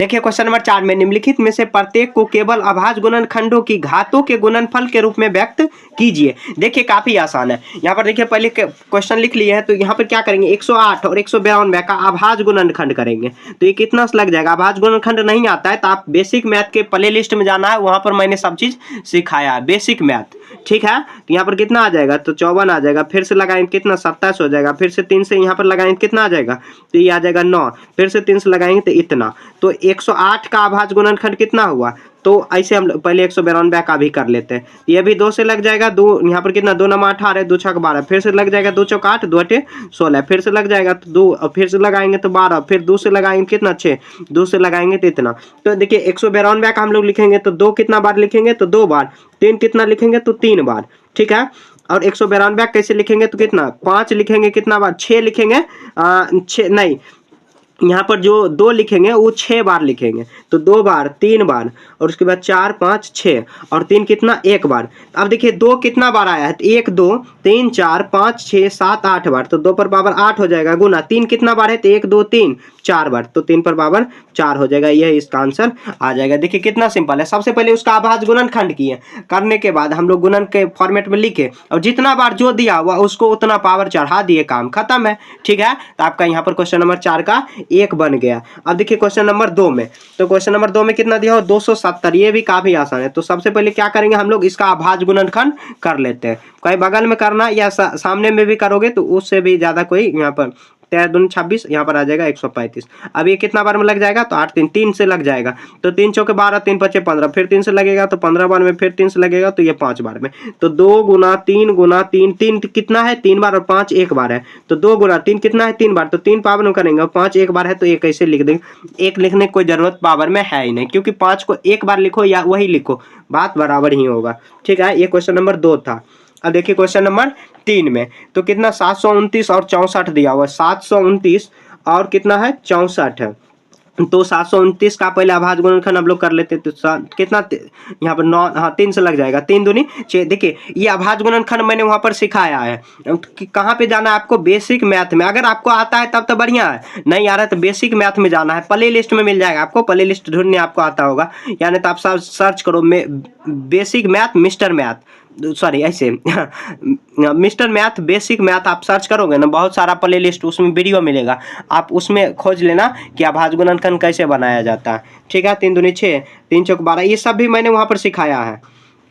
देखिए question number 4 में निम्नलिखित में से प्रत्येक को केवल अभाज्य गुणनखंडों की घातों के गुणनफल के रूप में व्यक्त कीजिए। देखिए काफी आसान है। यहाँ पर देखिए पहले क्वेश्चन लिख लिए हैं, तो यहाँ पर क्या करेंगे 108 और 192 का अभाज्य गुणनखंड करेंगे। तो ये कितना लग जाएगा, अभाज्य गुणनखंड नहीं आता है तो आप बेसिक मैथ के प्ले लिस्ट में जाना है, वहां पर मैंने सब चीज सिखाया है, बेसिक मैथ। ठीक है, तो यहाँ पर कितना आ जाएगा, तो 54 आ जाएगा, फिर से लगाएंगे कितना 27 हो जाएगा, फिर से 3 से यहाँ पर लगाएंगे कितना आ जाएगा, तो ये आ जाएगा 9, फिर से 3 से लगाएंगे तो इतना। तो 108 का अभाज्य गुणनखंड कितना हुआ, तो ऐसे हम पहले 192 का भी कर लेते हैं। ये भी 2 से लग जाएगा, 2 यहाँ पर कितना 2 9 18 2 6 12, फिर से लग जाएगा 2 चौक 8 2 8 16, फिर से लग जाएगा तो 2, फिर से लगाएंगे तो 12, फिर 2 से लगाएंगे कितना 6, 2 से लगाएंगे तो इतना। तो देखिए 192 का हम लोग लिखेंगे तो 2 कितना बार लिखेंगे, तो 2 बार, 3 कितना लिखेंगे तो 3 बार। ठीक है, और 192 कैसे लिखेंगे, तो कितना 5 लिखेंगे, कितना बार 6 लिखेंगे, 6 नहीं, यहाँ पर जो 2 लिखेंगे वो 6 बार लिखेंगे, तो 2 बार 3 बार और उसके बाद 4 5 6 और 3 कितना 1 बार। अब देखिए 2 कितना बार आया है, तो 1 2 3 4 5 6 7 8 बार, तो 2 पर पावर 8 हो जाएगा, गुना 3 कितना बार है, तो 1 2 3 4 बार, तो 3 पर पावर 4 हो जाएगा। यह इसका आंसर आ जाएगा। देखिए कितना सिंपल है। सबसे पहले उसका अभाज्य गुणनखंड किए, करने के बाद हम लोग गुणन के फॉर्मेट में लिखे और जितना बार जो दिया हुआ उसको उतना पावर चढ़ा दिए, काम खत्म है। ठीक है, तो आपका यहाँ पर क्वेश्चन नंबर 4 का 1 बन गया। अब देखिए क्वेश्चन नंबर 2 में, तो क्वेश्चन नंबर 2 में कितना दिया हो 270, ये भी काफी आसान है। तो सबसे पहले क्या करेंगे हम लोग, इसका अभाज्य गुणनखंड कर लेते हैं। कहीं बगल में करना या सामने में भी करोगे तो उससे भी ज्यादा कोई, यहाँ पर 13 दूनी 26, यहाँ पर आ जाएगा 135। अब ये कितना बार में लग जाएगा, तो 8 3 से लग जाएगा, तो 3 चौके 12 3 पचे 15, फिर 3 से लगेगा तो 15 बार में, फिर 3 से लगेगा तो ये 5 बार में। तो 2 गुना 3 गुना 3, 3 कितना है 3 बार और 5 1 बार है, तो 2 गुना 3 कितना है 3 बार, तो 3 पावर में करेंगे और 5 1 बार है, तो ये कैसे लिख देंगे, 1 लिखने की कोई जरूरत पावर में है ही नहीं, क्योंकि 5 को 1 बार लिखो या वही लिखो बात बराबर ही होगा। ठीक है, ये क्वेश्चन नंबर 2 था। अब देखिए क्वेश्चन नंबर 3 में, तो कितना 729 और 64 दिया हुआ है, 729 और कितना है 64 है, तो 729 का पहले अभाज्य गुणनखंड हम लोग कर लेते हैं, तो कितना यहाँ पर 9, हाँ 3 से लग जाएगा, 3 दूनी 6। देखिए ये अभाज्य गुणनखंड मैंने वहां पर सिखाया है कि कहाँ पे जाना है आपको, बेसिक मैथ में। अगर आपको आता है तब तो बढ़िया है, नहीं आ रहा है तो बेसिक मैथ में जाना है, प्ले लिस्ट में मिल जाएगा आपको, प्ले लिस्ट ढूंढने आपको आता होगा, यानी तो आप सर्च करो basic math mister math, sorry ऐसे मिस्टर मैथ बेसिक मैथ आप सर्च करोगे ना, बहुत सारा प्ले लिस्ट उसमें वीडियो मिलेगा, आप उसमें खोज लेना कि अभाज्य गुणनखंड कैसे बनाया जाता है। ठीक है, 3 दूनी 6 3 चौक 12, ये सब भी मैंने वहां पर सिखाया है।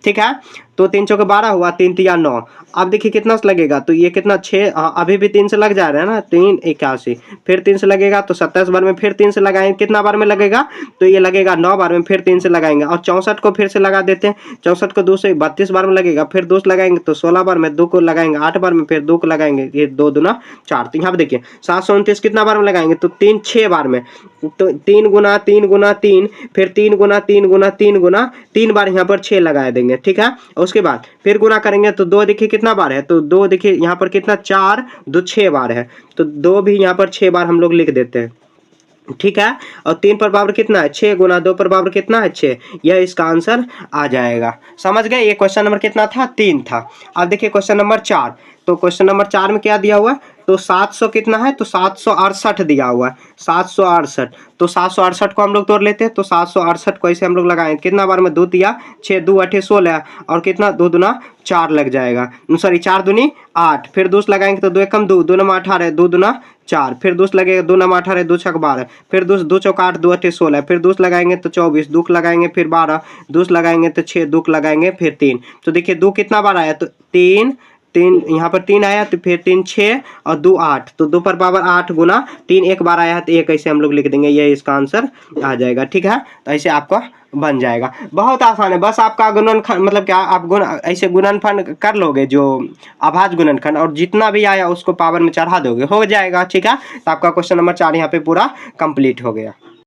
ठीक है, तो 3 चौके 12 हुआ, 3 तिया 9। अब देखिए कितना लगेगा, तो ये कितना 6, अभी भी 3 से लग जा रहा है ना, 3 81, फिर 3 से लगेगा तो 27 बार में, फिर 3 से लगाएंगे कितना बार में लगेगा, तो ये लगेगा 9 बार में, फिर 3 से लगाएंगे और 64 को फिर से लगा देते हैं, 64 को 2 से 32 बार में लगेगा, फिर 2 से लगाएंगे तो 16 बार में, 2 को लगाएंगे 8 बार में, फिर 2 को लगाएंगे, ये 2 दूना 4। तो यहाँ पे देखिए 729 कितना बार में लगाएंगे, तो 3 6 बार में, तो 3 गुना 3 गुना 3, फिर 3 गुना 3 गुना 3 गुना 3 बार यहाँ पर 6 लगा देंगे। ठीक है, उसके बाद फिर गुना करेंगे तो 2 देखिए कितना बार है, तो 2 देखिए यहाँ पर कितना 4 2 6 बार है, तो 2 भी यहाँ पर 6 बार हम लोग लिख देते हैं। ठीक है, और 3 पर पावर कितना है 6, गुना 2 पर पावर कितना है 6, यह इसका आंसर आ जाएगा। समझ गए, ये क्वेश्चन नंबर कितना था 3 था। अब देखिए क्वेश्चन नंबर 4, तो क्वेश्चन नंबर 4 में क्या दिया हुआ है, तो 700 कितना है, तो 768 दिया हुआ है, 768, तो 768 को हम लोग तोड़ लेते हैं, तो 768 को ऐसे हम लोग लगाएं, कितना बार में 2 तिया 6 2 8 16 और कितना 2 दूना 4 लग जाएगा, सॉरी 4 दूनी 8, फिर 2 लगाएंगे तो 2 एकम 2 2 9 18 2 दूना 4, फिर 2 लगेगा 2 9 18 2 6 12, फिर 2 चौक 8 2 8 16, फिर 2 लगाएंगे तो 24, 2 लगाएंगे फिर 12, 2 लगाएंगे तो 6, 2 लगाएंगे फिर 3। तो देखिए 2 कितना बार आया, तो 3 3 यहाँ पर 3 आया, तो फिर 3 6 और 2 8, तो 2 पर पावर 8 गुना 3 एक बार आया है, तो एक ऐसे हम लोग लिख देंगे, ये इसका आंसर आ जाएगा। ठीक है, तो ऐसे आपका बन जाएगा, बहुत आसान है। बस आपका गुणनखंड मतलब क्या, आप ऐसे गुणनफल कर लोगे जो अभाज्य गुणनखंड, और जितना भी आया उसको पावर में चढ़ा दोगे, हो जाएगा। ठीक है, तो आपका क्वेश्चन नंबर 4 यहाँ पे पूरा कंप्लीट हो गया।